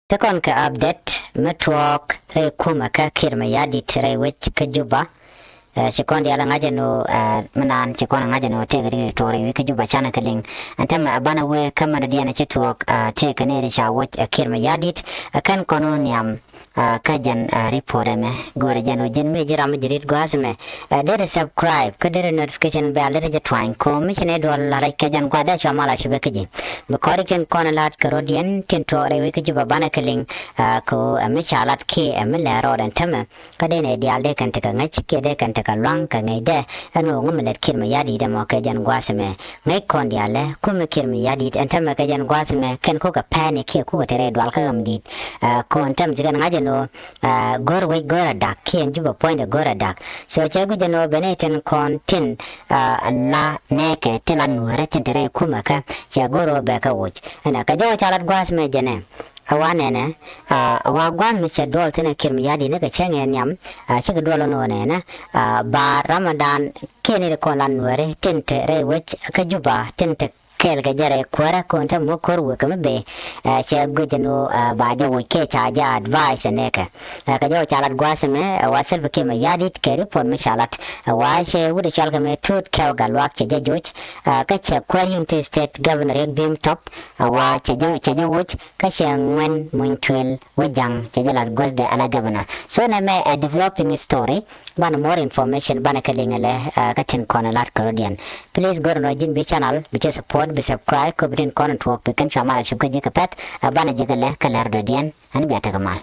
Tekon ka update network re kuma ka kirma yadi tire whoch ka juba sekondi ala ngaja no manan sekona ngaja no tegri tori we ka juba chana kaling antama abana we kama diana network te kanere sha whoch kirma yadi kan kono nyam kajan report me gore jano jin me jira me jirit gwasme dere subscribe ka dere notification bell dere jetwine ko mission do la ra kajan kwa da chamala shube kaji bakori ken kona lat karodian tinto re we kaji babana kaling ko me chalat ke me la ro dan tama ka dene dialde kan taka ngach ke de kan taka lang ka ngai de ano ngumlet kirma yadi de mo kajan gwasme ngai kon diale kuma kirma yadi antama kajan gwasme ken ko ka panic ke ko tere dwal ka gamdi ko antam jigan ngaja gorwe gora dak kien juba point gora dak so chagu jano beneten kon tin la neke tilan Nuer tentere kumaka cha goro beka whoch ana ka jo chalat gwas me jene awane ne awa gwan mi cha dol tena kirmi yadi ne ka chenge nyam chi ka dol no ne na ba ramadan kene ko lan Nuer tente re whoch ka juba tente kel ga jare kwara konta mo korwe kama be che gujano ba ja wo ke cha ja advice ne ka jo chalat gwasme wasal ke ma yadit ke report me chalat wa che wude chal ka me tut ka galwak che ja joj ka che kwari state governor ek bim top wa che ja whoch ka che ngwen mun twel wajang che ja las gwas de ala governor so na me developing story ban more information ban ka lingale ka tin kona lat karodian please go no jin bi channel bi support be subscribe ko brin kono to pe kan chamala shubka je kapat abana je kala kala rodian an biata kamal